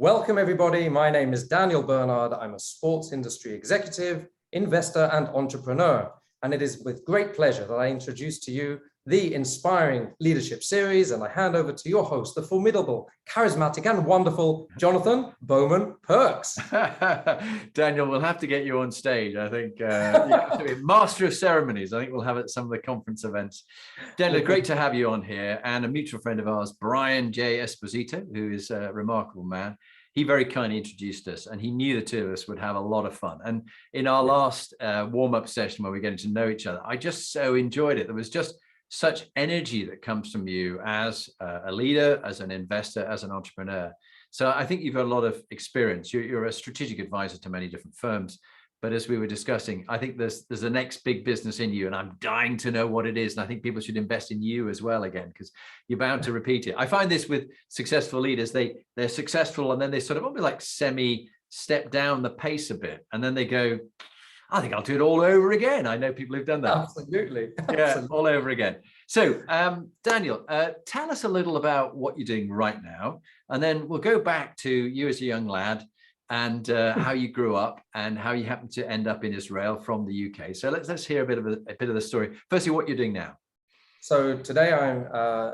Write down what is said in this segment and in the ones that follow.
Welcome, everybody. My name is Daniel Bernard. I'm a sports industry executive, investor, and entrepreneur. And it is with great pleasure that I introduce to you the Inspiring Leadership Series, and I hand over to your host, the formidable, charismatic, and wonderful Jonathan Bowman-Perks. Daniel, we'll have to get you on stage. I think you have to be master of ceremonies. I think we'll have it at some of the conference events. Daniel, great to have you on here, and a mutual friend of ours, Brian J. Esposito, who is a remarkable man. He very kindly introduced us, and he knew the two of us would have a lot of fun. And in our last warm-up session where we're getting to know each other, I just so enjoyed it. There was just such energy that comes from you as a leader, as an investor, as an entrepreneur. So I think you've got a lot of experience. You're a strategic advisor to many different firms. But as we were discussing, I think there's the next big business in you, and I'm dying to know what it is. And I think people should invest in you as well again, because you're bound to repeat it. I find this with successful leaders, they're successful and then they sort of almost like step down the pace a bit. And then they go, I think I'll do it all over again. I know people who've done that. Absolutely. Yeah, all over again. So Daniel, tell us a little about what you're doing right now, and then we'll go back to you as a young lad and how you grew up and how you happened to end up in Israel from the UK. So let's hear a bit of the story. Firstly, what you're doing now. So today I'm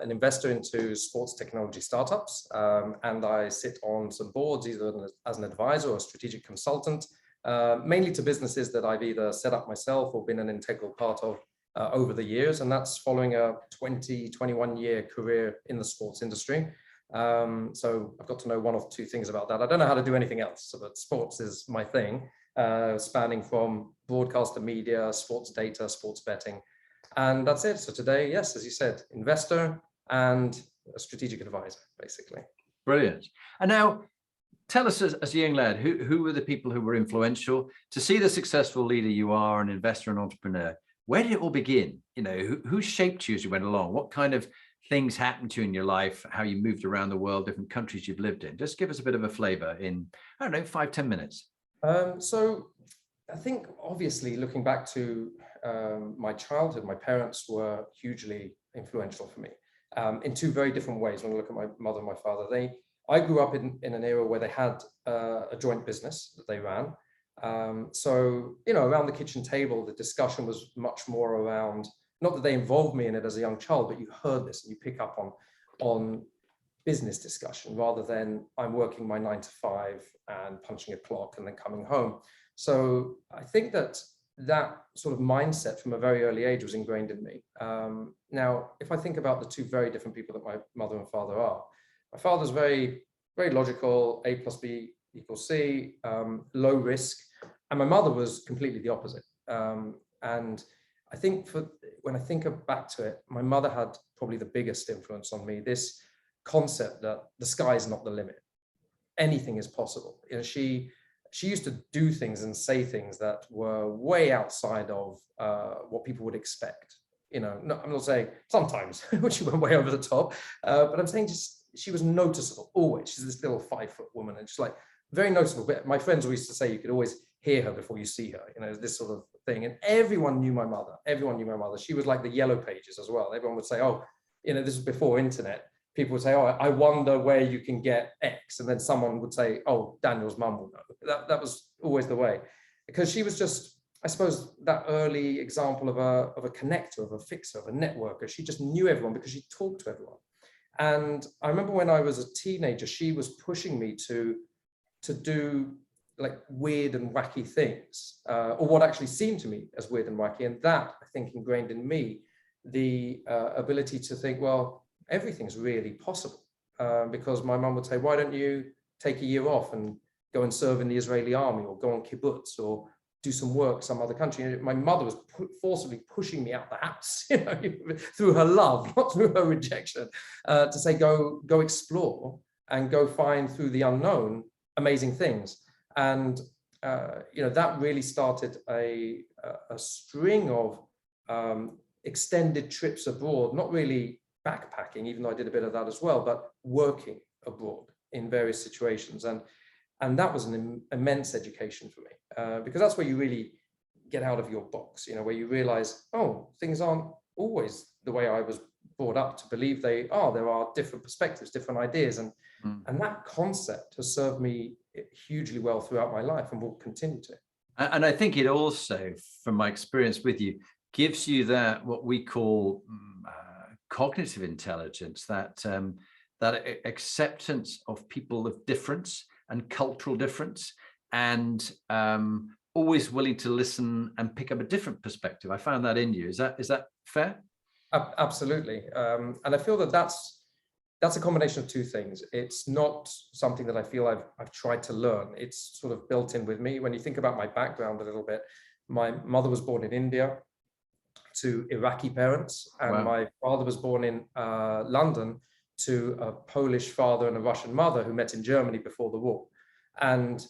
an investor into sports technology startups, and I sit on some boards either as an advisor or a strategic consultant, mainly to businesses that I've either set up myself or been an integral part of over the years. And that's following a 21 year career in the sports industry. So I've got to know one or two things about that. I don't know how to do anything else, but sports is my thing, spanning from broadcaster media, sports data, sports betting. And that's it. So today, yes, as you said, investor and a strategic advisor, basically. Brilliant. And now, tell us, as a young lad, who were the people who were influential to see the successful leader you are, an investor and entrepreneur? Where did it all begin? You know, who shaped you as you went along? What kind of things happened to you in your life? How you moved around the world, different countries you've lived in? Just give us a bit of a flavor in, I don't know, 5-10 minutes. So I think obviously looking back to my childhood, my parents were hugely influential for me in two very different ways. When I look at my mother and my father, I grew up in an era where they had a joint business that they ran. So, you know, around the kitchen table, the discussion was much more around, not that they involved me in it as a young child, but you heard this and you pick up on business discussion rather than I'm working my 9 to 5 and punching a clock and then coming home. So I think that sort of mindset from a very early age was ingrained in me. Now, if I think about the two very different people that my mother and father are, my father's very, very logical, A plus B equals C, low risk. And my mother was completely the opposite. And I think when I think back to it, my mother had probably the biggest influence on me, this concept that the sky is not the limit. Anything is possible. You know, she used to do things and say things that were way outside of what people would expect. You know, no, I'm not saying sometimes when she went way over the top, but I'm saying just she was noticeable always. She's this little 5-foot woman, and she's like very noticeable. But my friends always used to say you could always hear her before you see her. You know, this sort of thing. And everyone knew my mother. Everyone knew my mother. She was like the yellow pages as well. Everyone would say, oh, you know, this is before internet. People would say, oh, I wonder where you can get X. And then someone would say, oh, Daniel's mum will know. That was always the way. Because she was just, I suppose, that early example of a connector, of a fixer, of a networker. She just knew everyone because she talked to everyone. And I remember when I was a teenager, she was pushing me to do like weird and wacky things, or what actually seemed to me as weird and wacky. And that, I think, ingrained in me the ability to think, well, everything's really possible. Because my mum would say, why don't you take a year off and go and serve in the Israeli army or go on kibbutz or do some work some other country? And my mother was forcibly pushing me out the house, you know, through her love, not through her rejection, to say, go explore and go find through the unknown amazing things. And, you know, that really started a string of extended trips abroad, not really backpacking, even though I did a bit of that as well, but working abroad in various situations. And that was an immense education for me, because that's where you really get out of your box, you know, where you realize, oh, things aren't always the way I was brought up to believe there are different perspectives, different ideas. And that concept has served me hugely well throughout my life and will continue to. And I think it also, from my experience with you, gives you that what we call cognitive intelligence, that acceptance of people of difference and cultural difference, and always willing to listen and pick up a different perspective. I found that in you. Is that fair? Absolutely. And I feel that that's a combination of two things. It's not something that I feel I've tried to learn. It's sort of built in with me. When you think about my background a little bit, my mother was born in India to Iraqi parents, and Wow. my father was born in London to a Polish father and a Russian mother who met in Germany before the war. And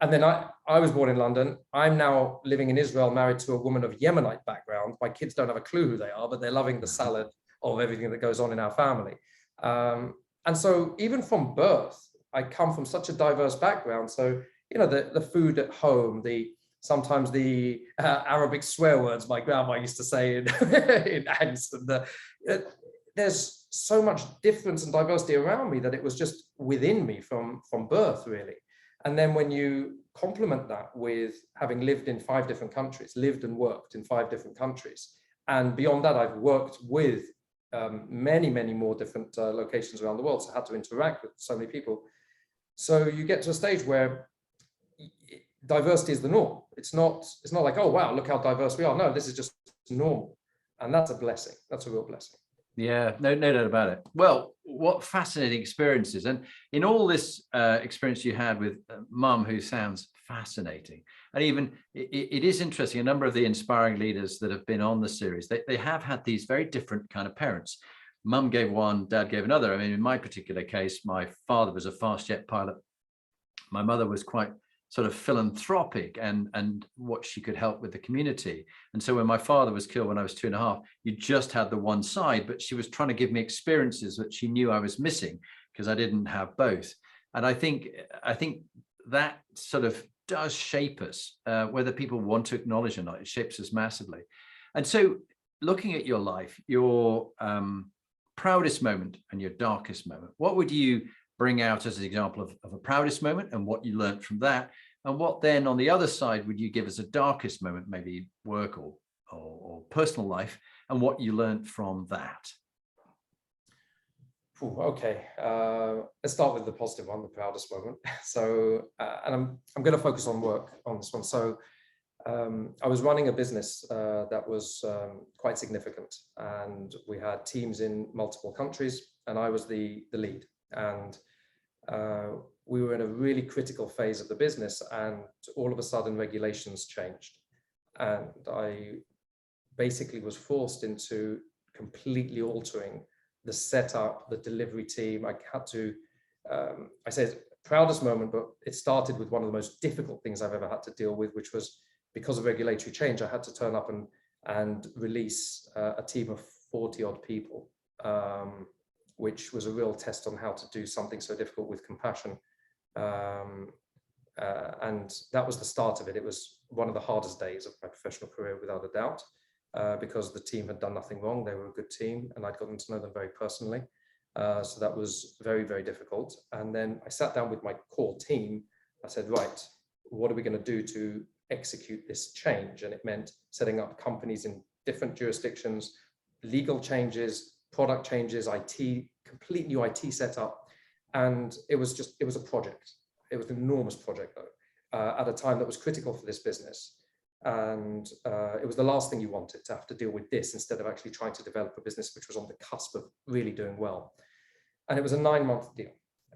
then I was born in London. I'm now living in Israel, married to a woman of Yemenite background. My kids don't have a clue who they are, but they're loving the salad of everything that goes on in our family. And so even from birth, I come from such a diverse background. So, the food at home, sometimes the Arabic swear words my grandma used to say in angst, and there's so much difference and diversity around me that it was just within me from birth, really. And then when you complement that with having lived in 5 different countries, lived and worked in 5 different countries, and beyond that, I've worked with many, many more different locations around the world, so I had to interact with so many people. So you get to a stage where diversity is the norm. It's not like, oh wow, look how diverse we are. No, this is just normal, and that's a blessing. That's a real blessing. Yeah, no doubt about it. Well, what fascinating experiences. And in all this experience you had with Mum, who sounds fascinating, and even it is interesting, a number of the inspiring leaders that have been on the series, they have had these very different kind of parents. Mum gave one, Dad gave another. I mean, in my particular case, my father was a fast jet pilot. My mother was quite sort of philanthropic and what she could help with the community. And so when my father was killed when I was 2.5, you just had the one side, but she was trying to give me experiences that she knew I was missing because I didn't have both. And I think that sort of does shape us, whether people want to acknowledge or not. It shapes us massively. And so looking at your life, your proudest moment and your darkest moment, what would you bring out as an example of a proudest moment and what you learned from that? And what then on the other side would you give as a darkest moment, maybe work or personal life, and what you learned from that? Okay, let's start with the positive one, the proudest moment. So, and I'm going to focus on work on this one. So, I was running a business that was quite significant, and we had teams in multiple countries, and I was the lead. And we were in a really critical phase of the business, and all of a sudden regulations changed, and I basically was forced into completely altering the setup, the delivery team. I had to, I say proudest moment, but it started with one of the most difficult things I've ever had to deal with, which was because of regulatory change. I had to turn up and release a team of 40 odd people, which was a real test on how to do something so difficult with compassion. And that was the start of it. It was one of the hardest days of my professional career, without a doubt, because the team had done nothing wrong. They were a good team, and I'd gotten to know them very personally. So that was very, very difficult. And then I sat down with my core team. I said, right, what are we going to do to execute this change? And it meant setting up companies in different jurisdictions, legal changes, product changes, IT, complete new IT setup. And it was a project. It was an enormous project, though, at a time that was critical for this business. And it was the last thing you wanted, to have to deal with this instead of actually trying to develop a business which was on the cusp of really doing well. And it was a 9-month deal.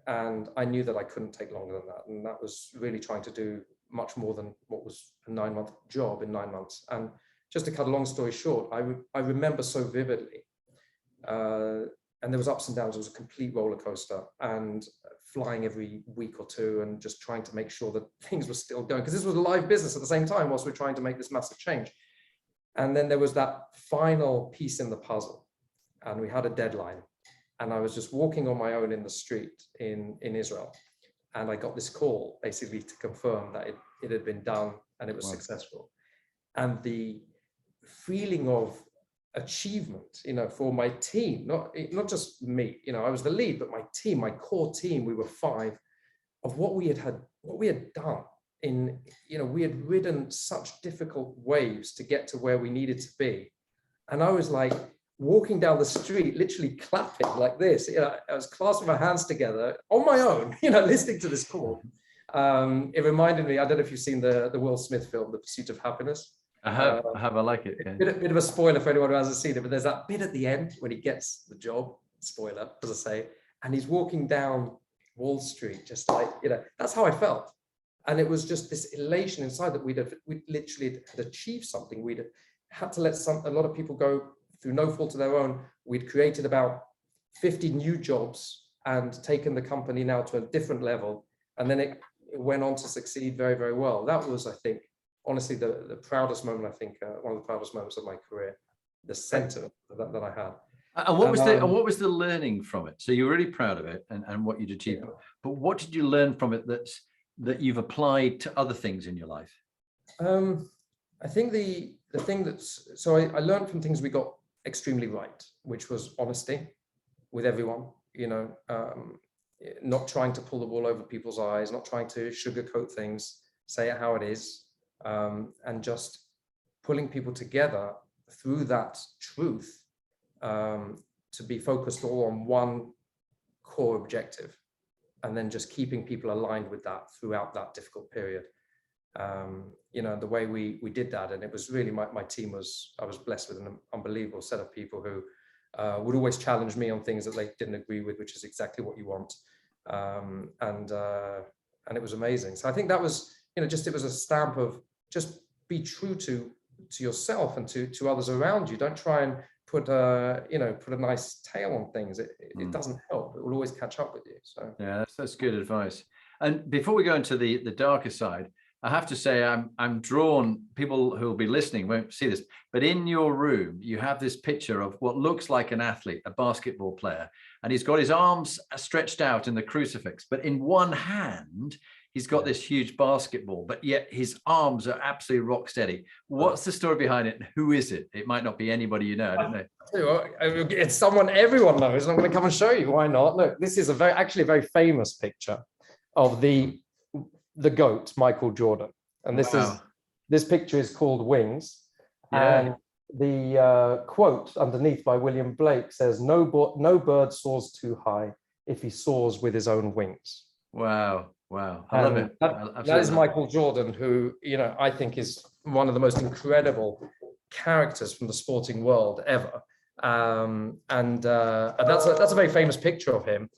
And I knew that I couldn't take longer than that. And that was really trying to do much more than what was a 9-month job in 9 months. And just to cut a long story short, I remember so vividly, and there was ups and downs. It was a complete roller coaster, and flying every week or two and just trying to make sure that things were still going, because this was a live business at the same time whilst we're trying to make this massive change. And then there was that final piece in the puzzle, and we had a deadline, and I was just walking on my own in the street in Israel, and I got this call basically to confirm that it had been done and it was successful. And the feeling of achievement, for my team, not just me, I was the lead, but my team, my core team, we were 5, of what we had done we had ridden such difficult waves to get to where we needed to be. And I was like walking down the street, literally clapping like this. I was clasping my hands together on my own, listening to this call. It reminded me, I don't know if you've seen the Will Smith film, The Pursuit of Happiness. I have, I like it. Yeah. Bit of a spoiler for anyone who hasn't seen it, but there's that bit at the end when he gets the job, spoiler, as I say, and he's walking down Wall Street, just like, that's how I felt. And it was just this elation inside that we literally had achieved something. We'd had to let a lot of people go through no fault of their own. We'd created about 50 new jobs and taken the company now to a different level. And then it went on to succeed very, very well. That was, I think, honestly, the proudest moment, I think, one of the proudest moments of my career, the center that I had. And what was the learning from it? So you're really proud of it and what you'd achieved, but what did you learn from it that you've applied to other things in your life? I think the thing I learned from things we got extremely right, which was honesty with everyone, not trying to pull the wool over people's eyes, not trying to sugarcoat things, say it how it is, and just pulling people together through that truth, to be focused all on one core objective, and then just keeping people aligned with that throughout that difficult period. The way we did that, and it was really my team I was blessed with an unbelievable set of people who would always challenge me on things that they didn't agree with, which is exactly what you want. And it was amazing. So I think that was, it was a stamp of just be true to yourself and to others around you. Don't try and put a nice tail on things. It doesn't help. It will always catch up with you. So yeah, that's good advice. And before we go into the darker side, I have to say I'm drawn. People who will be listening won't see this, but in your room you have this picture of what looks like an athlete, a basketball player, and he's got his arms stretched out in the crucifix, but in one hand he's got this huge basketball, but yet his arms are absolutely rock steady. What's the story behind it? Who is it? It might not be anybody you know. I don't know. It's someone everyone knows. I'm going to come and show you. Why not? Look, this is actually a very famous picture of the GOAT, Michael Jordan. And this picture is called Wings. Yeah. And the quote underneath by William Blake says, no bird soars too high if he soars with his own wings. Wow. I love it. That is Michael Jordan, who, I think is one of the most incredible characters from the sporting world ever. And that's a very famous picture of him.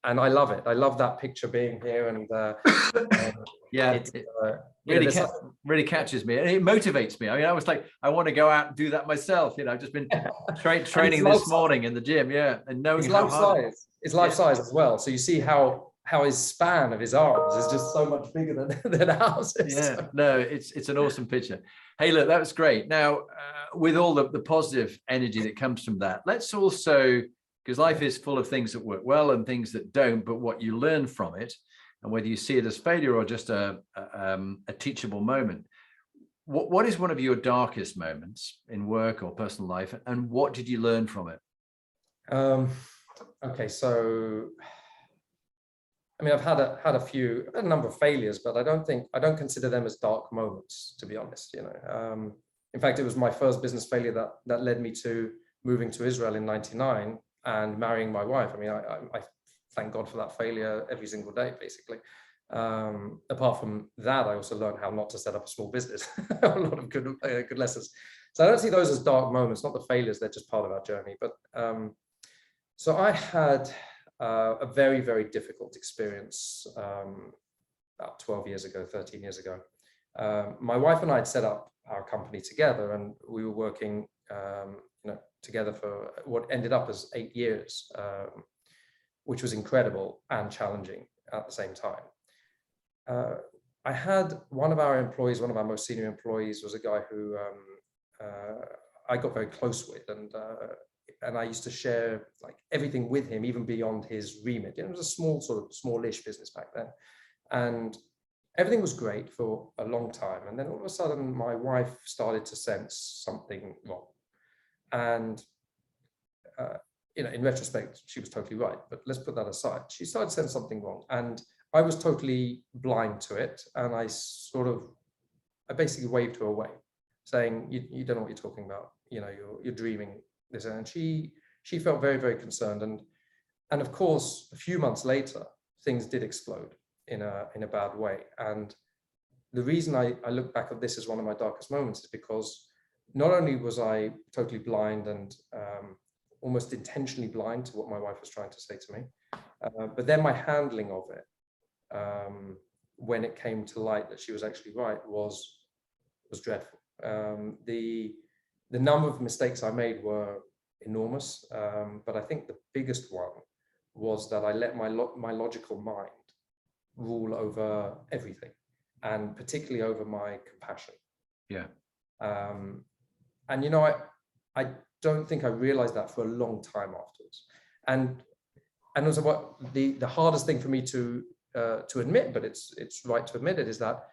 And I love it. I love that picture being here. And it really catches me. And it motivates me. I mean, I was like, I want to go out and do that myself. I've just been training this morning in the gym. Yeah. And knowing how hard. It's life size as well. So you see how his span of his arms is just so much bigger than ours is. Yeah, no, it's an awesome picture. Hey, look, that was great. Now, with all the positive energy that comes from that, let's also, because life is full of things that work well and things that don't, but what you learn from it, and whether you see it as failure or just a teachable moment. What is one of your darkest moments in work or personal life, and what did you learn from it? Okay, so I mean, I've had a number of failures, but I don't consider them as dark moments, to be honest. In fact, it was my first business failure that led me to moving to Israel in '99 and marrying my wife. I mean, I thank God for that failure every single day, basically. Apart from that, I also learned how not to set up a small business. A lot of good lessons. So I don't see those as dark moments, not the failures. They're just part of our journey. But so I had a very, very difficult experience about 12 years ago, 13 years ago. My wife and I had set up our company together, and we were working together for what ended up as 8 years, which was incredible and challenging at the same time. I had one of our most senior employees was a guy who I got very close with, and I used to share like everything with him, even beyond his remit. It was a smallish business back then. And everything was great for a long time. And then all of a sudden, my wife started to sense something wrong. And in retrospect, she was totally right, but let's put that aside. She started saying something wrong, and I was totally blind to it. And I basically waved her away, saying, you don't know what you're talking about. You're dreaming this. And she felt very, very concerned. And of course, a few months later, things did explode in a bad way. And the reason I look back at this as one of my darkest moments is because not only was I totally blind and almost intentionally blind to what my wife was trying to say to me, but then my handling of it, when it came to light that she was actually right, was dreadful. The number of mistakes I made were enormous, but I think the biggest one was that I let my logical mind rule over everything, and particularly over my compassion. Yeah. And I don't think I realized that for a long time afterwards. And also, what the hardest thing for me to admit, but it's right to admit it, is that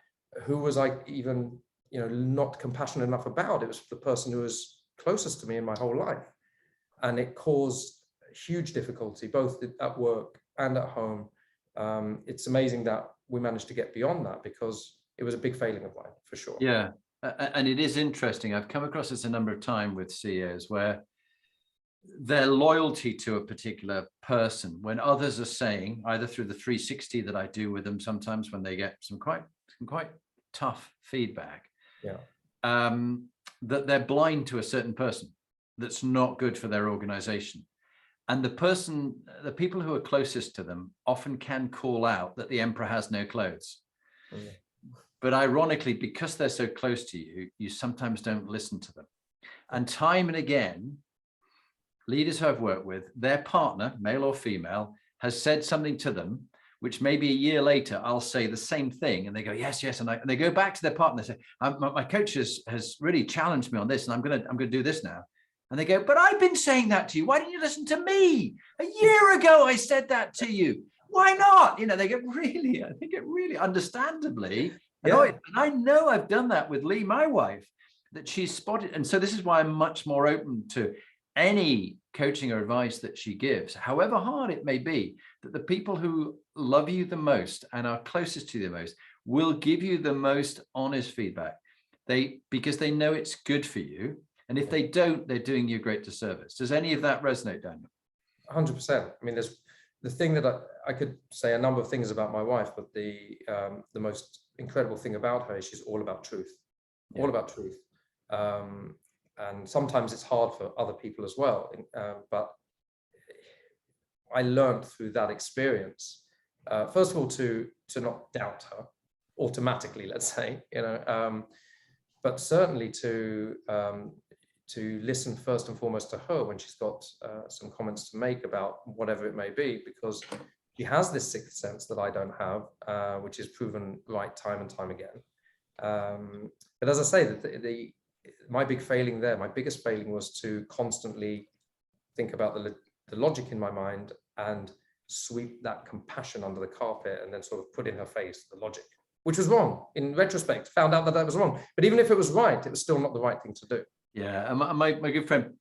who was I even not compassionate enough about? It was the person who was closest to me in my whole life, and it caused huge difficulty both at work and at home. It's amazing that we managed to get beyond that, because it was a big failing of mine, for sure. Yeah. And it is interesting. I've come across this a number of times with CEOs where their loyalty to a particular person, when others are saying, either through the 360 that I do with them sometimes when they get some quite tough feedback, that they're blind to a certain person that's not good for their organization. And the people who are closest to them often can call out that the emperor has no clothes. Mm. But ironically, because they're so close to you, you sometimes don't listen to them. And time and again, leaders who I've worked with, their partner, male or female, has said something to them, which maybe a year later, I'll say the same thing. And they go, yes, yes. And they go back to their partner and say, my coach has really challenged me on this, and I'm going to do this now. And they go, but I've been saying that to you. Why didn't you listen to me? A year ago, I said that to you. Why not? They get really, I think it really understandably. Yeah. And I know I've done that with Lee, my wife, that she's spotted. And so this is why I'm much more open to any coaching or advice that she gives, however hard it may be, that the people who love you the most and are closest to you the most will give you the most honest feedback. Because they know it's good for you. And if they don't, they're doing you a great disservice. Does any of that resonate, Daniel? 100%. I mean, there's the thing that I could say a number of things about my wife, but the most incredible thing about her is she's all about truth, all about truth. And sometimes it's hard for other people as well. But I learned through that experience, first of all, to not doubt her automatically, let's say, but certainly to listen first and foremost to her when she's got some comments to make about whatever it may be, because she has this sixth sense that I don't have, which is proven right time and time again. But as I say, my big failing there, my biggest failing, was to constantly think about the logic in my mind and sweep that compassion under the carpet and then sort of put in her face the logic, which was wrong. In retrospect, found out that was wrong. But even if it was right, it was still not the right thing to do. Yeah, and my good friend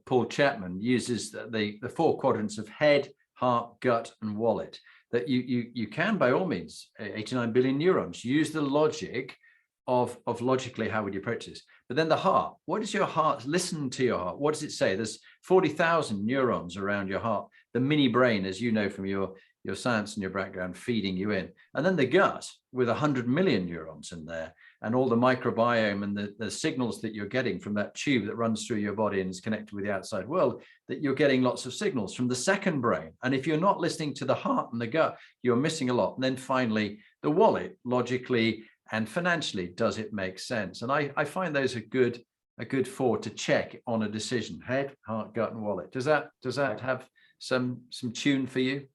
Paul Chapman uses the 4 quadrants of head, heart, gut, and wallet. That you can, by all means, 89 billion neurons, use the logic of logically how would you approach this. But then the heart, what does your heart, listen to your heart. What does it say? There's 40,000 neurons around your heart, the mini brain, as you know from your science and your background, feeding you in. And then the gut with 100 million neurons in there, and all the microbiome and the signals that you're getting from that tube that runs through your body and is connected with the outside world, that you're getting lots of signals from the second brain. And if you're not listening to the heart and the gut, you're missing a lot. And then finally, the wallet, logically and financially, does it make sense? And I find those a good 4 to check on a decision: head, heart, gut, and wallet. Does that have some tune for you?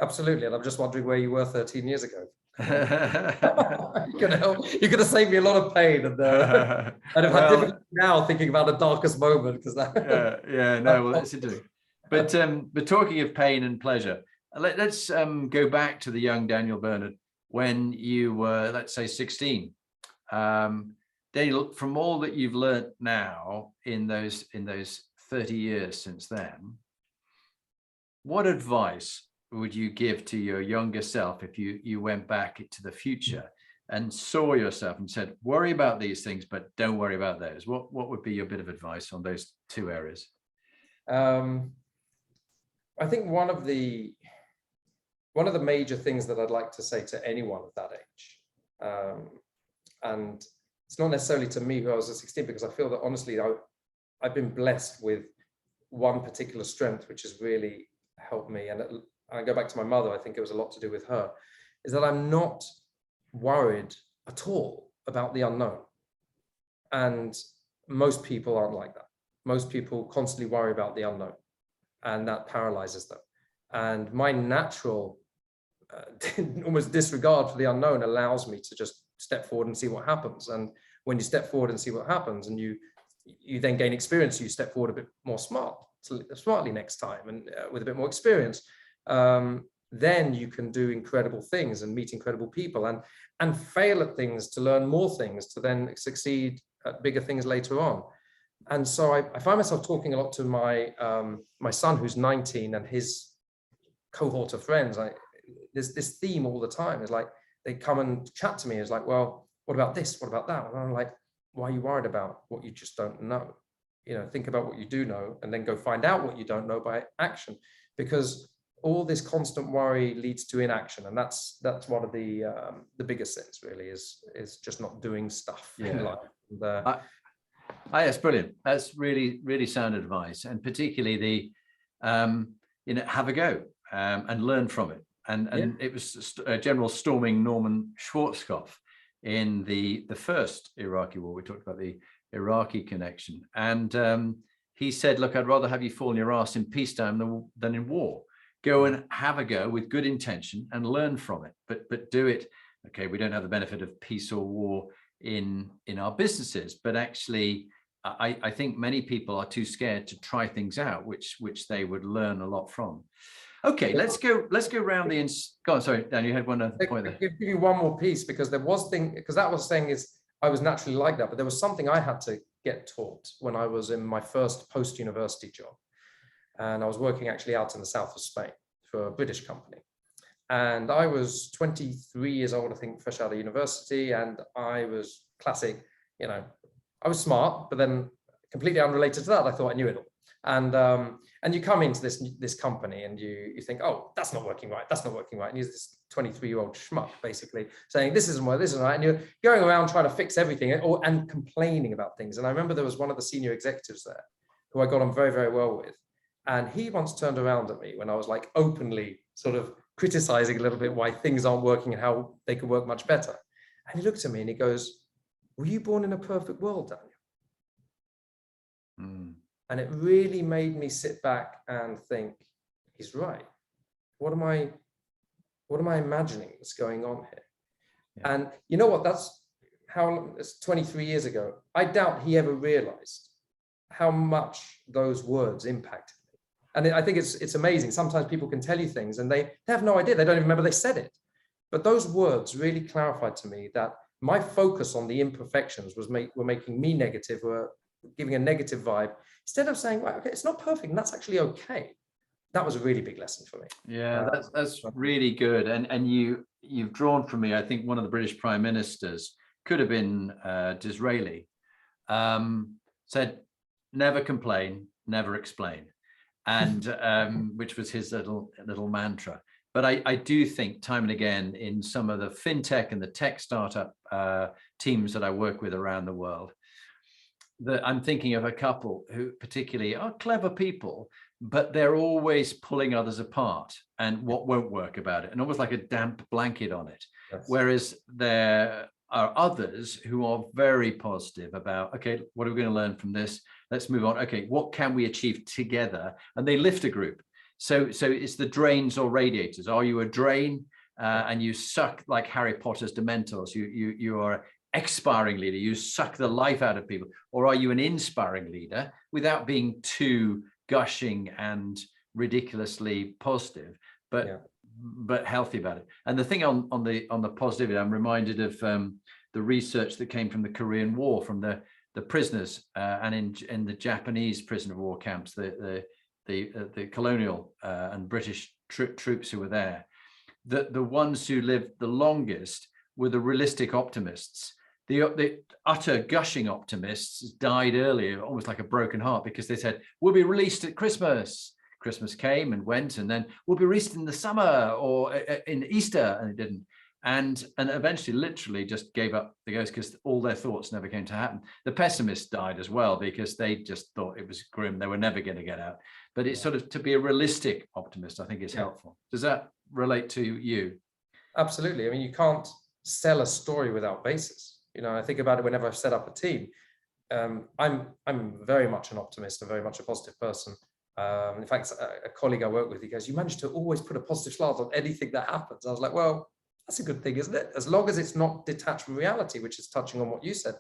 Absolutely. And I'm just wondering where you were 13 years ago. You're going to save me a lot of pain, and I'd have had difficulty now thinking about the darkest moment, because that. Well, that's interesting. But talking of pain and pleasure, let's go back to the young Daniel Bernard when you were, let's say, 16. Daniel, from all that you've learned now in those 30 years since then, what advice would you give to your younger self if you went back to the future and saw yourself and said, worry about these things, but don't worry about those? What would be your bit of advice on those two areas? I think one of the major things that I'd like to say to anyone of that age, and it's not necessarily to me who I was at 16, because I feel that honestly, I've been blessed with one particular strength, which has really helped me. And I go back to my mother, I think it was a lot to do with her, is that I'm not worried at all about the unknown. And most people aren't like that. Most people constantly worry about the unknown, and that paralyzes them. And my natural almost disregard for the unknown allows me to just step forward and see what happens. And when you step forward and see what happens, and you then gain experience, you step forward a bit more smartly next time, and with a bit more experience, then you can do incredible things and meet incredible people, and fail at things to learn more things, to then succeed at bigger things later on. And so I find myself talking a lot to my son, who's 19, and his cohort of friends. There's this theme all the time. It's like they come and chat to me. It's like, well, what about this? What about that? And I'm like, why are you worried about what you just don't know? Think about what you do know, and then go find out what you don't know by action, because all this constant worry leads to inaction. And that's one of the biggest sins, really, is just not doing stuff in life. That's brilliant. That's really, really sound advice. And particularly the, have a go and learn from it. And it was General Storming Norman Schwarzkopf in the first Iraqi war. We talked about the Iraqi connection. And he said, look, I'd rather have you fall on your ass in peacetime than in war. Go and have a go with good intention and learn from it, but do it. Okay, we don't have the benefit of peace or war in our businesses, but actually I think many people are too scared to try things out, which they would learn a lot from. Okay, let's go around the go on. Sorry, Dan, you had one other point there. I'll give you one more piece, because that was saying is I was naturally like that, but there was something I had to get taught when I was in my first post-university job. And I was working actually out in the south of Spain for a British company. And I was 23 years old, I think, fresh out of university. And I was classic, I was smart, but then completely unrelated to that, I thought I knew it all. And you come into this company and you think, oh, that's not working right. That's not working right. And you're this 23-year-old schmuck, basically saying, this isn't right, this isn't right. And you're going around trying to fix everything and complaining about things. And I remember there was one of the senior executives there who I got on very, very well with. And he once turned around at me when I was like openly sort of criticizing a little bit why things aren't working and how they could work much better. And he looked at me and he goes, were you born in a perfect world, Daniel? And it really made me sit back and think, he's right. What am I imagining that's going on here? Yeah. And you know what, it's 23 years ago. I doubt he ever realized how much those words impacted me. And I think it's amazing. Sometimes people can tell you things and they have no idea. They don't even remember they said it. But those words really clarified to me that my focus on the imperfections were making me negative, were giving a negative vibe, instead of saying, well, okay, it's not perfect, and that's actually okay. That was a really big lesson for me. Yeah, that's really good. And you've drawn from me, I think one of the British prime ministers, could have been Disraeli, said, never complain, never explain. And which was his little mantra. But I do think time and again in some of the fintech and the tech startup teams that I work with around the world, that I'm thinking of a couple who particularly are clever people, but they're always pulling others apart and what won't work about it, and almost like a damp blanket on it. Yes. Whereas there are others who are very positive about, okay, what are we going to learn from this? Let's move on. Okay, what can we achieve together? And they lift a group. So it's the drains or radiators. Are you a drain and you suck like Harry Potter's Dementors? You are expiring leader, you suck the life out of people, or are you an inspiring leader without being too gushing and ridiculously positive, but healthy about it? And the thing on the positivity, I'm reminded of the research that came from the Korean War, from the prisoners, and in the Japanese prisoner of war camps, the colonial and British troops who were there, that the ones who lived the longest were the realistic optimists. The utter gushing optimists died early, almost like a broken heart, because they said, we'll be released at Christmas. Christmas came and went, and then we'll be released in the summer or in Easter, and it didn't. And eventually literally just gave up the ghost because all their thoughts never came to happen. The pessimists died as well because they just thought it was grim. They were never going to get out. But it's sort of, to be a realistic optimist, I think is helpful. Does that relate to you? Absolutely. I mean, you can't sell a story without basis. You know, I think about it whenever I've set up a team. I'm very much an optimist and very much a positive person. In fact, a colleague I work with, he goes, you manage to always put a positive slant on anything that happens. I was like, well, that's a good thing, isn't it? As long as it's not detached from reality, which is touching on what you said.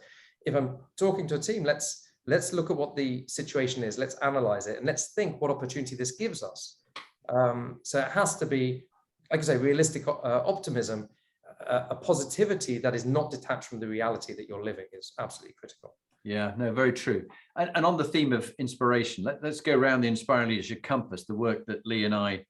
If I'm talking to a team, let's look at what the situation is. Let's analyze it and let's think what opportunity this gives us. So it has to be, like I say, realistic optimism, a positivity that is not detached from the reality that you're living is absolutely critical. Yeah, no, very true. And on the theme of inspiration, let's go around the Inspiring Leadership Compass, the work that Lee and I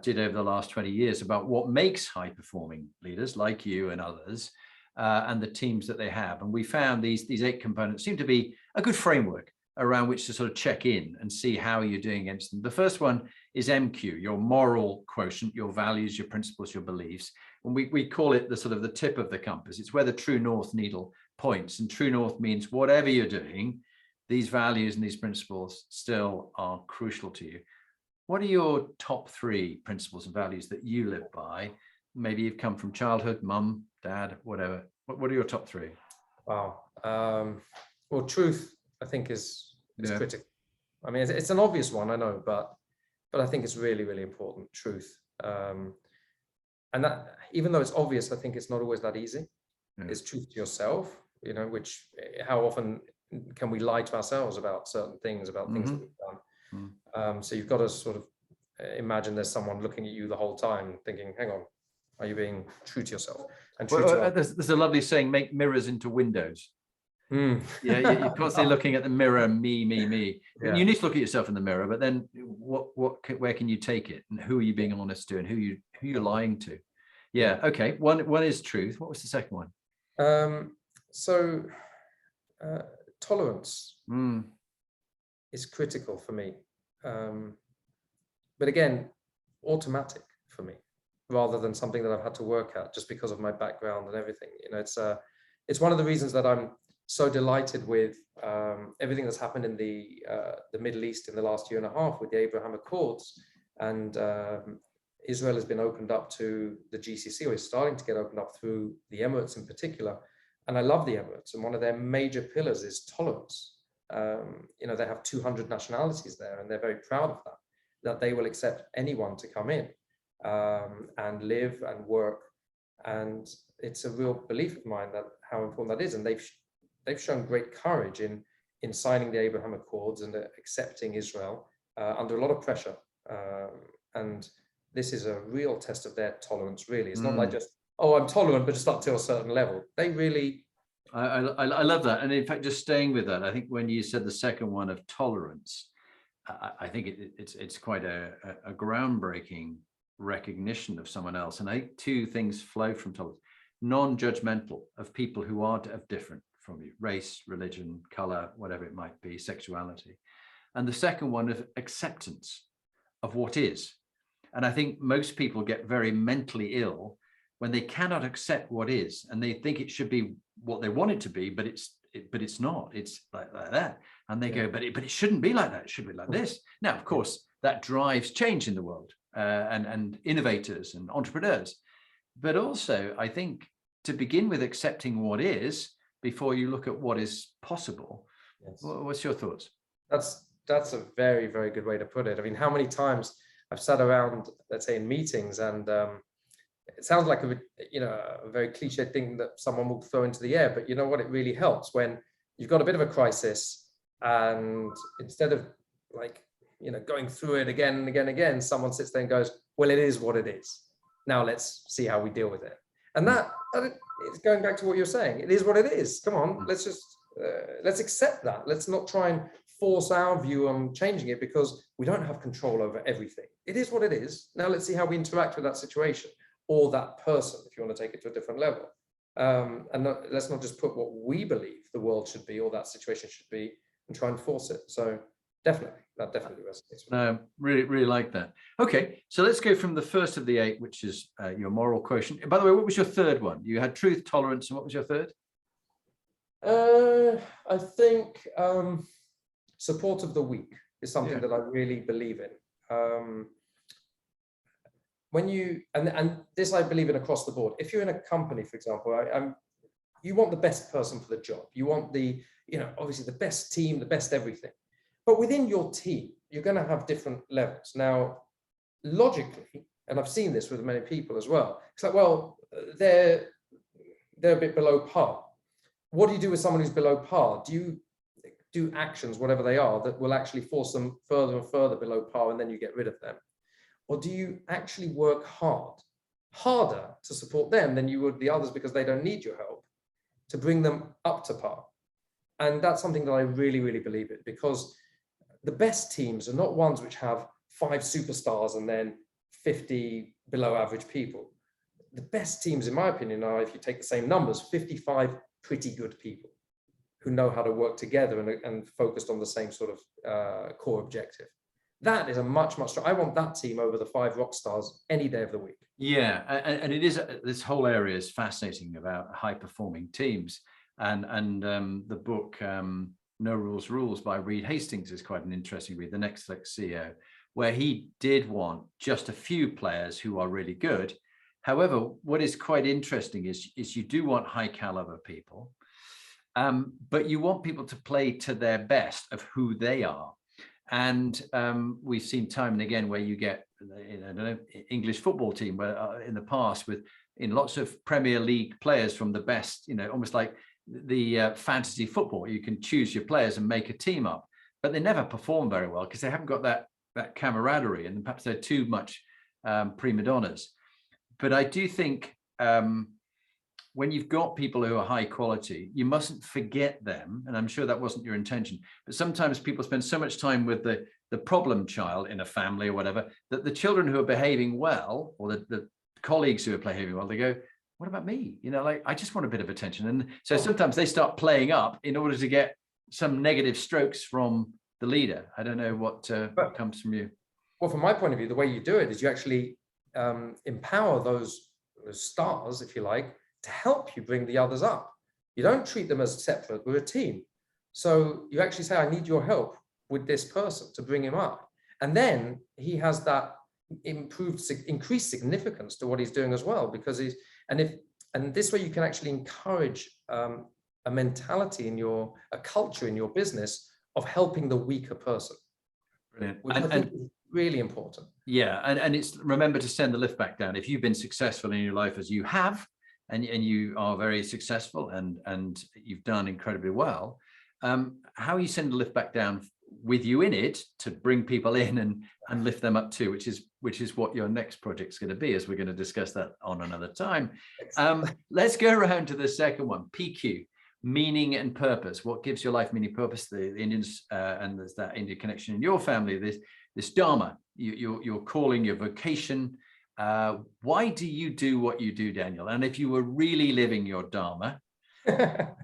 did over the last 20 years about what makes high-performing leaders like you and others, and the teams that they have. And we found these 8 components seem to be a good framework around which to sort of check in and see how you're doing against them. The first one is MQ, your moral quotient, your values, your principles, your beliefs. And we call it the sort of the tip of the compass. It's where the true north needle points. And true north means whatever you're doing, these values and these principles still are crucial to you. What are your top 3 principles and values that you live by? Maybe you've come from childhood, mum, dad, whatever. What are your top 3? Wow. Well, truth, I think, is critical. I mean, it's an obvious one, I know, but I think it's really, really important, truth. And that, even though it's obvious, I think it's not always that easy. Yeah. It's truth to yourself, you know, which, how often can we lie to ourselves about certain things, about things that we've done? So you've got to sort of imagine there's someone looking at you the whole time thinking, hang on, are you being true to yourself? And true to there's a lovely saying, make mirrors into windows. Yeah, you're constantly looking at the mirror, me. Yeah. You need to look at yourself in the mirror, but then where can you take it, and who are you being honest to, and who you're lying to? Yeah, okay. One is truth. What was the second one? Tolerance is critical for me, but again, automatic for me, rather than something that I've had to work at just because of my background and everything. You know, it's one of the reasons that I'm so delighted with everything that's happened in the Middle East in the last year and a half with the Abraham Accords, and Israel has been opened up to the GCC, or is starting to get opened up through the Emirates in particular. And I love the Emirates, and one of their major pillars is tolerance. You know, they have 200 nationalities there, and they're very proud of that they will accept anyone to come in and live and work. And it's a real belief of mine that how important that is. And they've shown great courage in signing the Abraham Accords and accepting Israel under a lot of pressure. And this is a real test of their tolerance, really. It's not like just, oh, I'm tolerant, but just up to a certain level. They really... I love that. And in fact, just staying with that, I think when you said the second one of tolerance, I think it's quite a groundbreaking recognition of someone else. And I think 2 things flow from tolerance. Non-judgmental of people who are different from you, race, religion, color, whatever it might be, sexuality. And the second one of acceptance of what is. And I think most people get very mentally ill when they cannot accept what is, and they think it should be what they want it to be, but it's not. It's like that, and they go, but it shouldn't be like that. It should be like this. Now, of course, that drives change in the world, and innovators and entrepreneurs. But also, I think to begin with accepting what is before you look at what is possible. Yes. What's your thoughts? That's a very, very good way to put it. I mean, how many times I've sat around, let's say, in meetings, and it sounds like a very cliche thing that someone will throw into the air, but you know what? It really helps when you've got a bit of a crisis, and instead of going through it again and again, someone sits there and goes, well, it is what it is. Now let's see how we deal with it. And it's going back to what you're saying. It is what it is. Come on, let's just let's accept that. Let's not try and force our view on changing it, because we don't have control over everything. It is what it is. Now let's see how we interact with that situation or that person, if you want to take it to a different level. Let's not just put what we believe the world should be or that situation should be and try and force it. So that definitely resonates with me. Really like that. Okay, so let's go from the first of the 8, which is your moral quotient. By the way, what was your third one? You had truth, tolerance, and what was your third? I think support of the weak is something that I really believe in. When you and this I believe in across the board. If you're in a company, for example, you want the best person for the job. You want obviously the best team, the best everything. But within your team, you're going to have different levels. Now, logically, and I've seen this with many people as well, it's like, well, they're a bit below par. What do you do with someone who's below par? Do you do actions, whatever they are, that will actually force them further and further below par, and then you get rid of them? Or do you actually work harder to support them than you would the others, because they don't need your help, to bring them up to par? And that's something that I really, really believe in, because the best teams are not ones which have 5 superstars and then 50 below average people. The best teams, in my opinion, are, if you take the same numbers, 55 pretty good people who know how to work together and focused on the same sort of core objective. That is a much stronger. I want that team over the 5 rock stars any day of the week. Yeah, and it is, this whole area is fascinating about high performing teams, and the book No Rules by Reed Hastings is quite an interesting read, the next CEO, where he did want just a few players who are really good. However, what is quite interesting is you do want high caliber people, but you want people to play to their best of who they are. And we've seen time and again where you get, I don't know, English football team, where in the past in lots of Premier League players from the best, almost like the fantasy football, you can choose your players and make a team up, but they never perform very well because they haven't got that camaraderie, and perhaps they're too much prima donnas. But I do think when you've got people who are high quality, you mustn't forget them. And I'm sure that wasn't your intention. But sometimes people spend so much time with the problem child in a family or whatever, that the children who are behaving well, or the colleagues who are behaving well, they go, what about me? Like, I just want a bit of attention. And so sometimes they start playing up in order to get some negative strokes from the leader. I don't know what comes from you. Well, from my point of view, the way you do it is you actually empower those stars, if you like, to help you bring the others up. You don't treat them as separate. We're a team. So you actually say, I need your help with this person to bring him up. And then he has that increased significance to what he's doing as well, because and this way you can actually encourage a mentality a culture in your business of helping the weaker person. Brilliant. Which I think is really important. Yeah, and it's, remember to send the lift back down. If you've been successful in your life, as you have, and you are very successful and you've done incredibly well, how you send the lift back down with you in it to bring people in and lift them up too, which is what your next project's going to be, as we're going to discuss that on another time. Let's go around to the second one, PQ, meaning and purpose. What gives your life meaning, purpose? The Indians, and there's that Indian connection in your family, this dharma, your calling, your vocation. Why do you do what you do, Daniel? And if you were really living your dharma,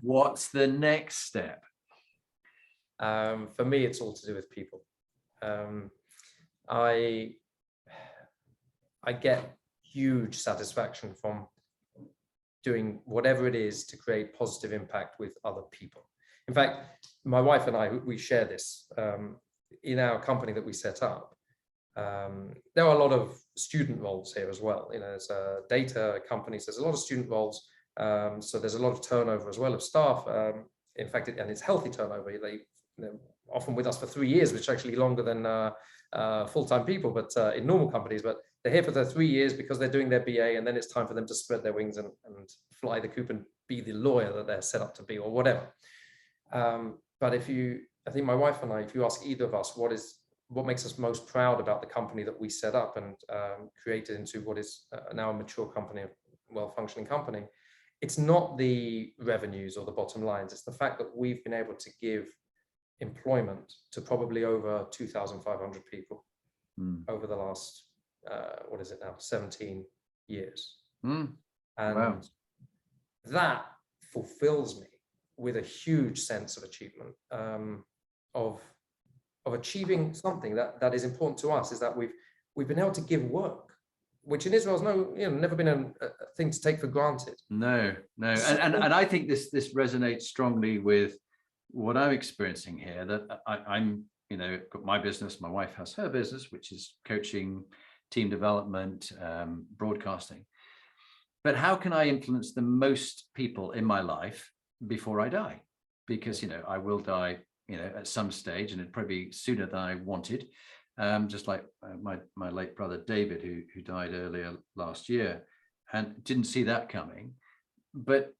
what's the next step? For me, it's all to do with people. I get huge satisfaction from doing whatever it is to create positive impact with other people. In fact, my wife and I, we share this in our company that we set up. There are a lot of student roles here as well. It's data companies, there's a lot of student roles. So there's a lot of turnover as well of staff. In fact, and it's healthy turnover. They're often with us for 3 years, which is actually longer than full-time people, but in normal companies. But they're here for their 3 years because they're doing their BA, and then it's time for them to spread their wings and fly the coop and be the lawyer that they're set up to be, or whatever. But I think my wife and I, if you ask either of us what makes us most proud about the company that we set up and created into what is now a mature company of well-functioning company, it's not the revenues or the bottom lines. It's the fact that we've been able to give employment to probably over 2,500 people over the last, what is it now, 17 years. And wow. that fulfills me with a huge sense of achievement, of achieving something that is important to us, is that we've been able to give work, which in Israel is never been a thing to take for granted. No. And I think this resonates strongly with what I'm experiencing here, that I'm, got my business, my wife has her business, which is coaching, team development, broadcasting. But how can I influence the most people in my life before I die? Because, I will die, at some stage, and it'd probably be sooner than I wanted. Just like my late brother, David, who died earlier last year, and didn't see that coming. But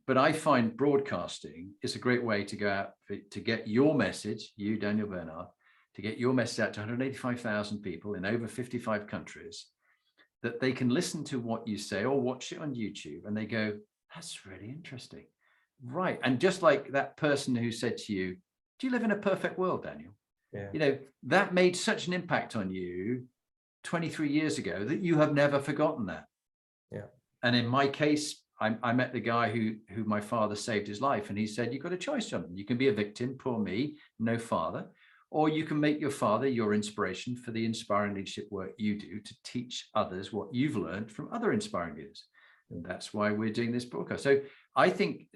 I find broadcasting is a great way to go out to get your message, you, Daniel Bernard, to get your message out to 185,000 people in over 55 countries, that they can listen to what you say or watch it on YouTube and they go, that's really interesting. Right. And just like that person who said to you, do you live in a perfect world, Daniel? Yeah. That made such an impact on you 23 years ago that you have never forgotten that. Yeah. And in my case, I met the guy who my father saved his life, and he said, you've got a choice, Jonathan. You can be a victim, poor me, no father, or you can make your father your inspiration for the inspiring leadership work you do to teach others what you've learned from other inspiring leaders. And that's why we're doing this broadcast. So I think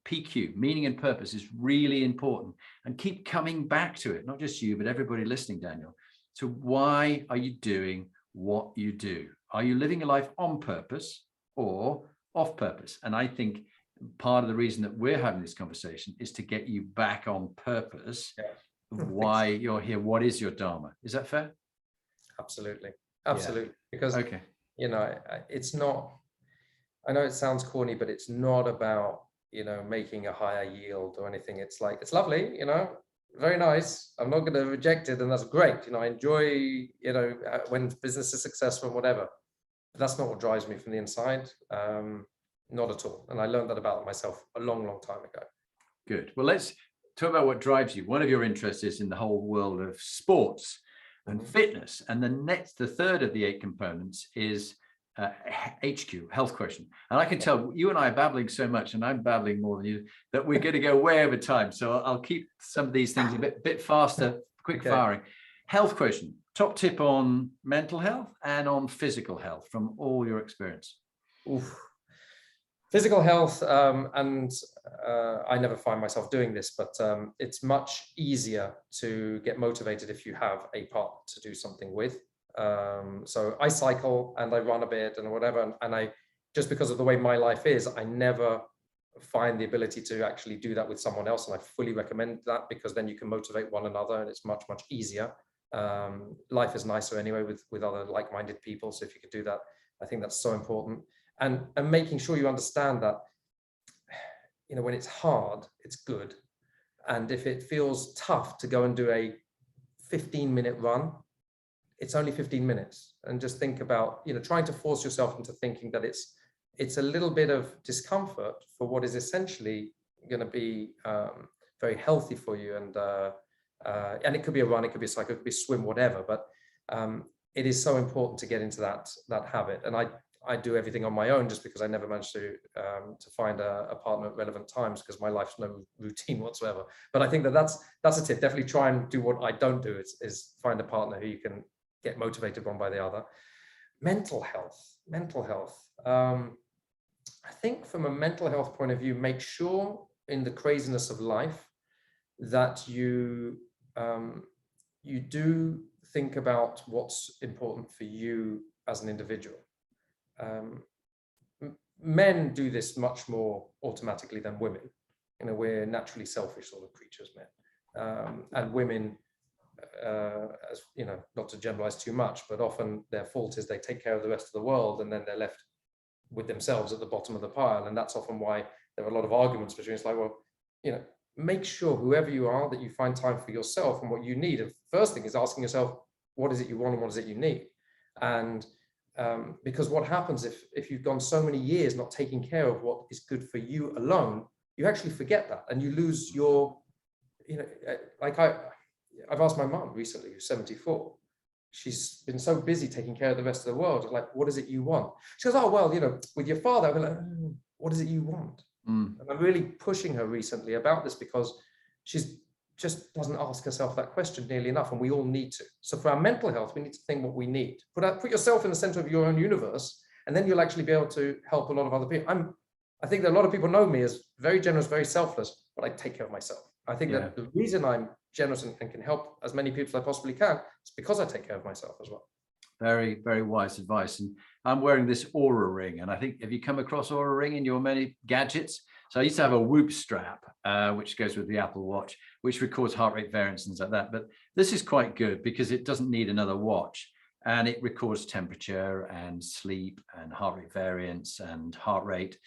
PQ, meaning and purpose, is really important, and keep coming back to it, not just you, but everybody listening, Daniel. So why are you doing what you do? Are you living a life on purpose or off purpose? And I think part of the reason that we're having this conversation is to get you back on purpose. Yeah. Why you're here, what is your dharma? Is that fair? Absolutely. Yeah. Because okay, it's not, I know it sounds corny, but it's not about making a higher yield or anything. It's like, it's lovely, very nice, I'm not going to reject it, and that's great. I enjoy when business is successful and whatever, but that's not what drives me from the inside. Not at all. And I learned that about myself a long time ago. Good. Well, let's talk about what drives you. One of your interests is in the whole world of sports and fitness. And the third of the 8 components is HQ, health quotient. And I can tell you and I are babbling so much, and I'm babbling more than you, that we're going to go way over time. So I'll keep some of these things a bit faster, quick firing. Health quotient, top tip on mental health and on physical health from all your experience. Oof. Physical health, and I never find myself doing this, but it's much easier to get motivated if you have a partner to do something with. So I cycle and I run a bit and whatever, and I, just because of the way my life is, I never find the ability to actually do that with someone else, and I fully recommend that, because then you can motivate one another and it's much easier. Life is nicer anyway with other like-minded people, so if you could do that, I think that's so important. And making sure you understand that, when it's hard, it's good. And if it feels tough to go and do a 15-minute run, it's only 15 minutes. And just think about, trying to force yourself into thinking that it's a little bit of discomfort for what is essentially going to be very healthy for you. And it could be a run, it could be a cycle, it could be a swim, whatever. But it is so important to get into that habit. And I do everything on my own, just because I never managed to find a partner at relevant times, because my life's no routine whatsoever. But I think that's a tip. Definitely try and do what I don't do, is find a partner who you can get motivated one by the other. Mental health. I think from a mental health point of view, make sure in the craziness of life that you do think about what's important for you as an individual. Men do this much more automatically than women. We're naturally selfish sort of creatures, men, and women, as not to generalize too much, but often their fault is they take care of the rest of the world, and then they're left with themselves at the bottom of the pile. And that's often why there are a lot of arguments between, it's like, well, make sure, whoever you are, that you find time for yourself and what you need. And first thing is asking yourself, what is it you want and what is it you need? And Because what happens if you've gone so many years not taking care of what is good for you alone, you actually forget that, and you lose your, like I've asked my mom recently, who's 74. She's been so busy taking care of the rest of the world. Like, what is it you want? She goes, oh, well, with your father. I'm like, what is it you want? And I'm really pushing her recently about this, because she's just doesn't ask herself that question nearly enough, and we all need to. So for our mental health, we need to think what we need. Put yourself in the center of your own universe, and then you'll actually be able to help a lot of other people. I think that a lot of people know me as very generous, very selfless, but I take care of myself. I think that the reason I'm generous and can help as many people as I possibly can is because I take care of myself as well. Very, very wise advice. And I'm wearing this Aura ring, and I think, have you come across Aura ring in your many gadgets? So I used to have a Whoop strap, which goes with the Apple Watch, which records heart rate variance and things like that. But this is quite good because it doesn't need another watch, and it records temperature and sleep and heart rate variance and heart rate.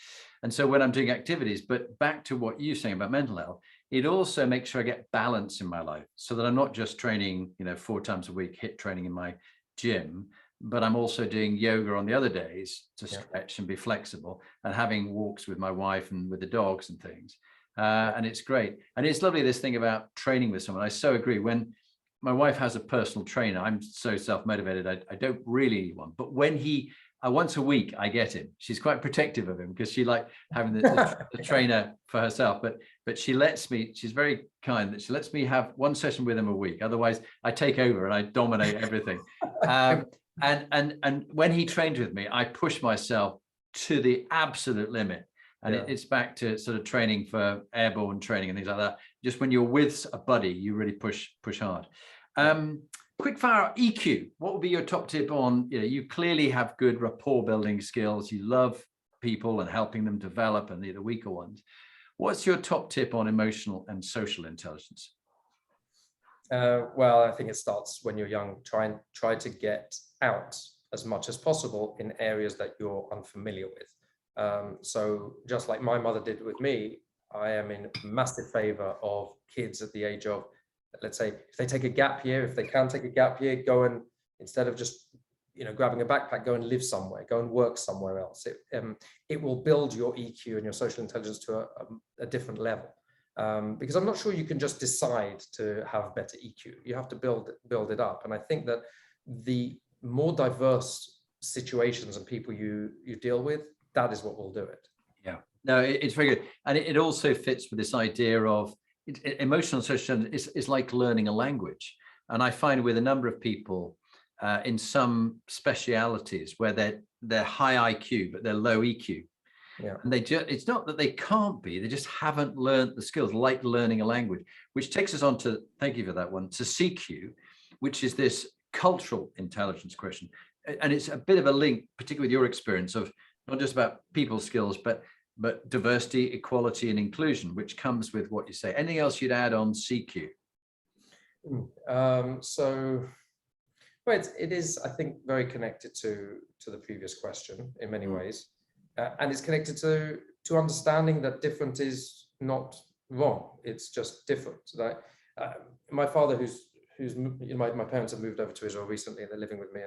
And so when I'm doing activities, but back to what you're saying about mental health, it also makes sure I get balance in my life, so that I'm not just training, 4 times a week, HIIT training in my gym, but I'm also doing yoga on the other days to stretch and be flexible, and having walks with my wife and with the dogs and things. And it's great. And it's lovely, this thing about training with someone. I so agree. When my wife has a personal trainer, I'm so self-motivated, I don't really need one. But when once a week, I get him. She's quite protective of him because she likes having the trainer for herself. But she lets me, she's very kind that she lets me have one session with him a week. Otherwise, I take over and I dominate everything. And when he trained with me, I pushed myself to the absolute limit. And it's back to sort of training for airborne training and things like that. Just when you're with a buddy, you really push hard. Quick fire EQ. What would be your top tip on, you clearly have good rapport building skills. You love people and helping them develop, and the weaker ones. What's your top tip on emotional and social intelligence? Well, I think it starts when you're young. Try to get out as much as possible in areas that you're unfamiliar with. So just like my mother did with me, I am in massive favor of kids at the age of, let's say, if they take a gap year, if they can take a gap year, go and, instead of just grabbing a backpack, go and live somewhere, go and work somewhere else. It will build your EQ and your social intelligence to a different level. Because I'm not sure you can just decide to have better EQ. You have to build it up. And I think that the more diverse situations and people you deal with, that is what will do it. Yeah, no, it's very good. And it also fits with this idea of emotional and social is like learning a language. And I find with a number of people in some specialities where they're high IQ, but they're low EQ. Yeah. And it's not that they can't be, they just haven't learned the skills, like learning a language, which takes us on to, thank you for that one, to CQ, which is this cultural intelligence question. And it's a bit of a link, particularly with your experience of not just about people skills, but diversity, equality, and inclusion, which comes with what you say. Anything else you'd add on CQ? So, well, it is, I think, very connected to the previous question in many ways. And it's connected to understanding that different is not wrong. It's just different. Like, my father, my parents have moved over to Israel recently, and they're living with me.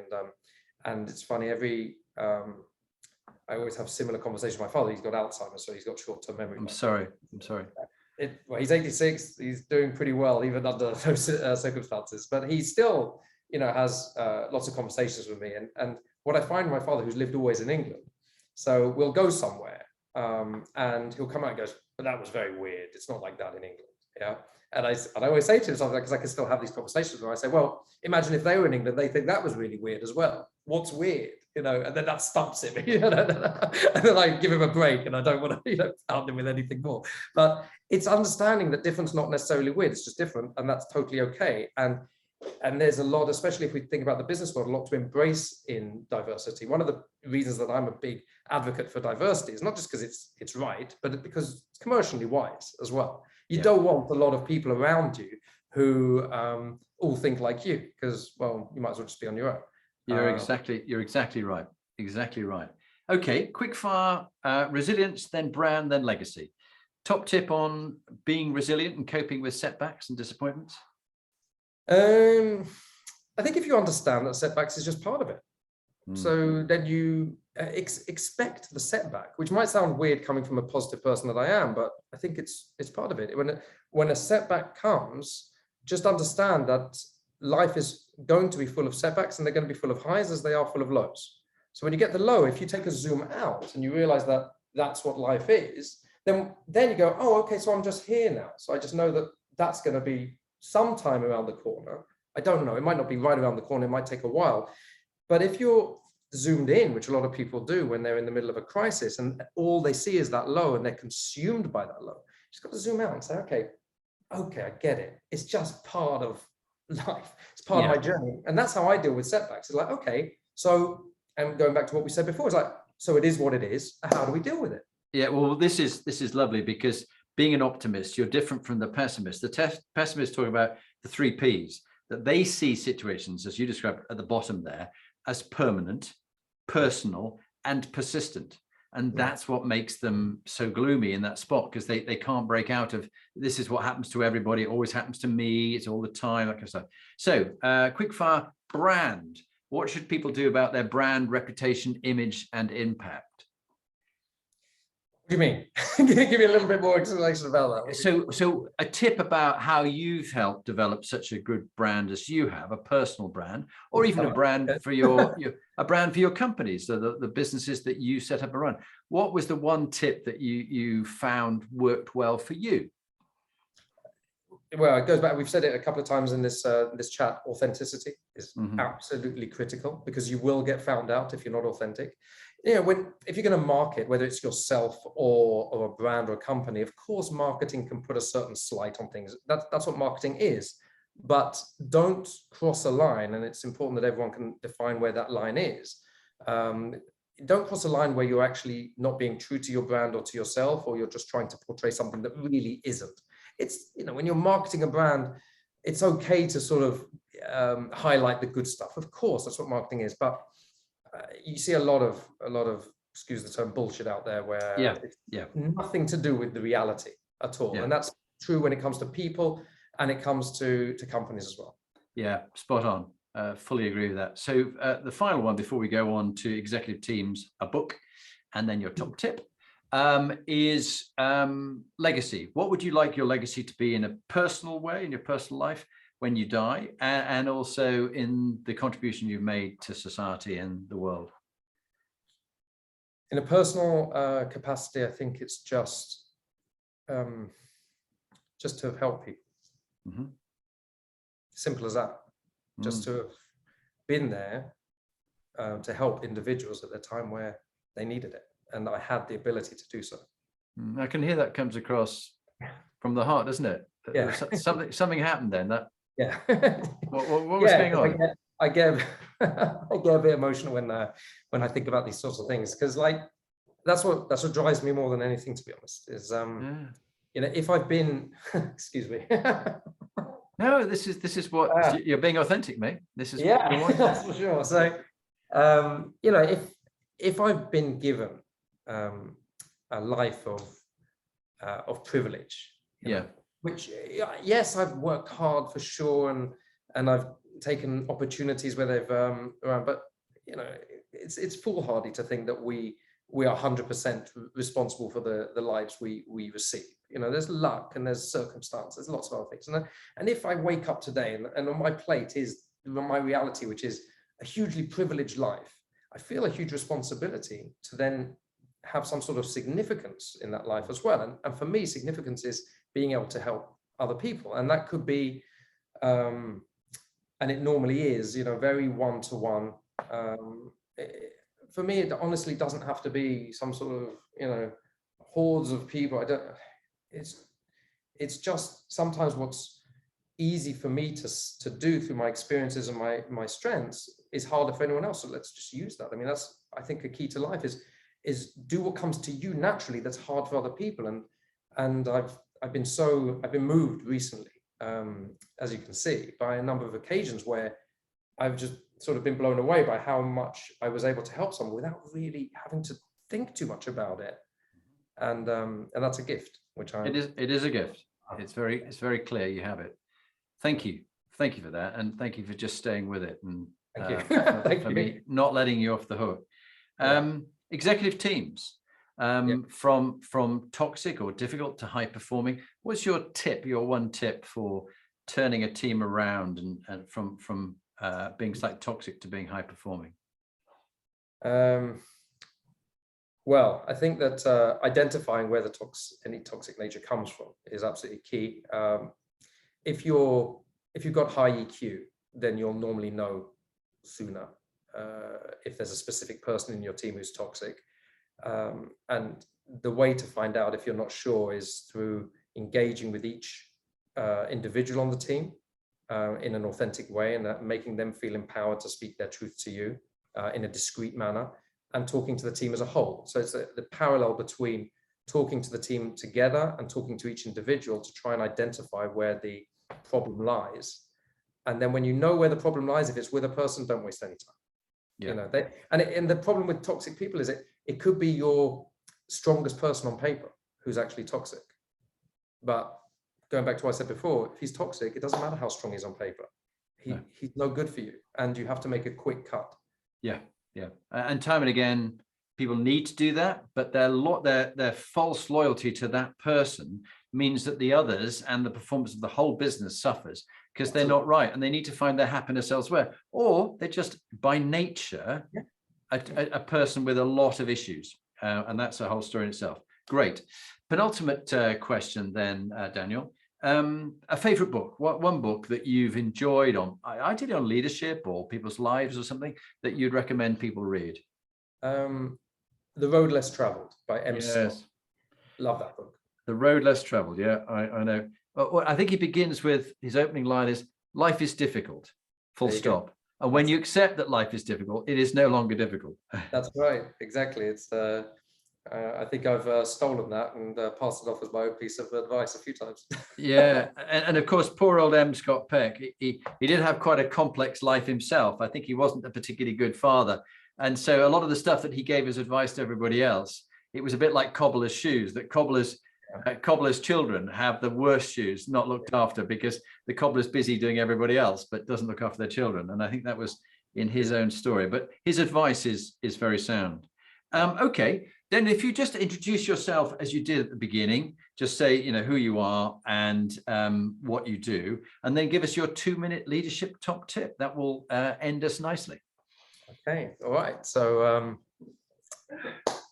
And it's funny, I always have similar conversations with my father. He's got Alzheimer's, so he's got short-term memory. I'm sorry. Well, he's 86. He's doing pretty well, even under those circumstances. But he still, has lots of conversations with me. And what I find, my father, who's lived always in England, so we'll go somewhere, and he'll come out and goes, "But that was very weird. It's not like that in England." Yeah. And I always say to him something, because I can still have these conversations where I say, well, imagine if they were in England, they think that was really weird as well. What's weird? And then that stumps him. And then I give him a break, and I don't want to pound him with anything more. But it's understanding that difference not necessarily weird, it's just different, and that's totally okay. And there's a lot, especially if we think about the business world, a lot to embrace in diversity. One of the reasons that I'm a big advocate for diversity is not just because it's right, but because it's commercially wise as well. You don't want a lot of people around you who all think like you, because, well, you might as well just be on your own. You're exactly right. Exactly right. Okay, quick fire, resilience, then brand, then legacy. Top tip on being resilient and coping with setbacks and disappointments? I think if you understand that setbacks is just part of it, So then you expect the setback, which might sound weird coming from a positive person that I am, but I think it's part of it. When a setback comes, just understand that life is going to be full of setbacks, and they're going to be full of highs as they are full of lows. So when you get the low, if you take a zoom out and you realize that that's what life is, then you go, oh, okay, so I'm just here now. So I just know that that's going to be sometime around the corner. I don't know. It might not be right around the corner. It might take a while. But if you're zoomed in, which a lot of people do when they're in the middle of a crisis, and all they see is that low and they're consumed by that low, you just got to zoom out and say, okay, I get it. It's just part of life. It's part of my journey. And that's how I deal with setbacks. It's like, okay, so, and going back to what we said before, it's like, so it is what it is. How do we deal with it? Yeah, well, this is lovely, because being an optimist, you're different from the pessimist. The pessimist talking about the 3 Ps, that they see situations, as you described at the bottom there, as permanent, personal, and persistent. And that's what makes them so gloomy in that spot, because they can't break out of, this is what happens to everybody, it always happens to me, it's all the time, that kind of stuff. So quickfire brand. What should people do about their brand, reputation, image, and impact? What do you mean? Give me a little bit more explanation about that. So a tip about how you've helped develop such a good brand as you have, a personal brand, or even a brand for a brand for your companies, the businesses that you set up and run. What was the one tip that you found worked well for you? Well, it goes back, we've said it a couple of times in this chat. Authenticity is absolutely critical, because you will get found out if you're not authentic. If you're going to market, whether it's yourself or a brand or a company, of course, marketing can put a certain slight on things. That's what marketing is. But don't cross a line, and it's important that everyone can define where that line is. Don't cross a line where you're actually not being true to your brand or to yourself, or you're just trying to portray something that really isn't. It's, when you're marketing a brand, it's okay to sort of highlight the good stuff. Of course, that's what marketing is. But you see a lot of, excuse the term, bullshit out there where it's nothing to do with the reality at all. And that's true when it comes to people, and it comes to companies as well. Yeah, spot on. Fully agree with that. So the final one before we go on to executive teams, a book, and then your top tip, is legacy. What would you like your legacy to be in a personal way, in your personal life, when you die, and also in the contribution you've made to society and the world? In a personal capacity, I think it's just to have helped people. Simple as that. Just to have been there to help individuals at the time where they needed it, and I had the ability to do so. I can hear that comes across from the heart, doesn't it? Yeah. Something happened then. What was going on? I get a bit emotional when I think about these sorts of things, because that's what drives me more than anything, to be honest. Is if I've been excuse me. No, this is what you're being authentic, mate. This is what you want. That's for sure. So if I've been given a life of privilege, which yes, I've worked hard for sure, and I've taken opportunities where they've around, but it's foolhardy to think that we are 100% responsible for the lives we receive. There's luck and there's circumstance, there's lots of other things, and if I wake up today and on my plate is my reality, which is a hugely privileged life, I feel a huge responsibility to then have some sort of significance in that life as well. And for me, significance is being able to help other people, and that could be and it normally is very one-to-one. For me, it honestly doesn't have to be some sort of hordes of people. It's just sometimes what's easy for me to do through my experiences and my strengths is harder for anyone else. So let's just use that. I mean, that's, I think, a key to life is do what comes to you naturally that's hard for other people. And I've been moved recently, as you can see, by a number of occasions where I've just sort of been blown away by how much I was able to help someone without really having to think too much about it. And that's a gift, which it is a gift. It's very clear you have it. Thank you for that, and thank you for just staying with it. And Thank you. for, for me, not letting you off the hook. Executive teams, from toxic or difficult to high performing. What's your tip, your one tip for turning a team around and from being slightly toxic to being high performing? Well, I think that identifying where any toxic nature comes from is absolutely key. If you've got high EQ, then you'll normally know sooner if there's a specific person in your team who's toxic. And the way to find out if you're not sure is through engaging with each individual on the team in an authentic way, and making them feel empowered to speak their truth to you in a discreet manner, and talking to the team as a whole. So it's the parallel between talking to the team together and talking to each individual to try and identify where the problem lies. And then when you know where the problem lies, if it's with a person, don't waste any time. You know, and the problem with toxic people is it could be your strongest person on paper who's actually toxic. But going back to what I said before, if he's toxic, it doesn't matter how strong he's on paper. He's no good for you, and you have to make a quick cut. Yeah. And time and again, people need to do that, but their false loyalty to that person means that the others and the performance of the whole business suffers, because they're not right, and they need to find their happiness elsewhere, or they're just by nature a person with a lot of issues, and that's a whole story in itself. Great. Penultimate question then, Daniel. A favorite book, one book that you've enjoyed on, ideally on leadership or people's lives or something, that you'd recommend people read? The Road Less Traveled by M.C. Yes. Love that book. The Road Less Traveled. Yeah, I know. Well, I think he begins with his opening line is, life is difficult, full stop. And when you accept that life is difficult, it is no longer difficult. That's right. Exactly. It's I think I've stolen that and passed it off as my own piece of advice a few times. Yeah, and of course, poor old M. Scott Peck, he did have quite a complex life himself. I think he wasn't a particularly good father. And so a lot of the stuff that he gave as advice to everybody else, it was a bit like cobbler's shoes, that cobbler's children have the worst shoes, not looked after, because the cobbler's busy doing everybody else, but doesn't look after their children. And I think that was in his own story, but his advice is very sound. Okay, then if you just introduce yourself as you did at the beginning, just say, you know, who you are and what you do, and then give us your 2-minute leadership top tip. That will end us nicely. Okay, all right. So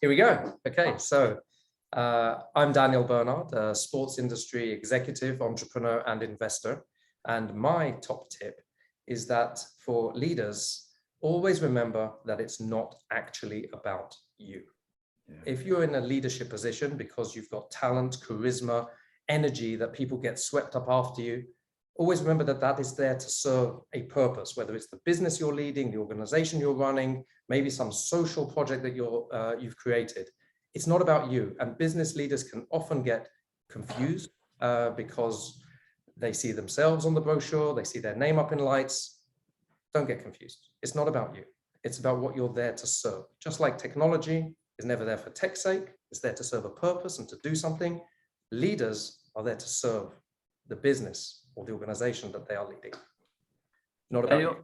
here we go. Okay, so I'm Daniel Bernard, a sports industry executive, entrepreneur, and investor. And my top tip is that for leaders, always remember that it's not actually about you. Yeah. If you're in a leadership position because you've got talent, charisma, energy that people get swept up after you, always remember that that is there to serve a purpose, whether it's the business you're leading, the organization you're running, maybe some social project that you've created. It's not about you. And business leaders can often get confused because they see themselves on the brochure, they see their name up in lights. Don't get confused. It's not about you. It's about what you're there to serve. Just like technology is never there for tech's sake, it's there to serve a purpose and to do something. Leaders are there to serve the business or the organization that they are leading. Not about you.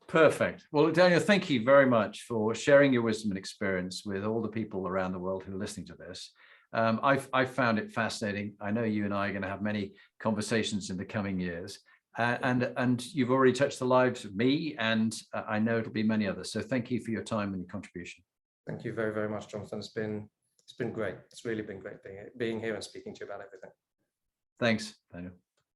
Perfect. Well, Daniel, thank you very much for sharing your wisdom and experience with all the people around the world who are listening to this. I've found it fascinating. I know you and I are going to have many conversations in the coming years. And you've already touched the lives of me, and I know it'll be many others. So thank you for your time and your contribution. Thank you very, very much, Jonathan. It's been great. It's really been great being here and speaking to you about everything. Thanks, Daniel.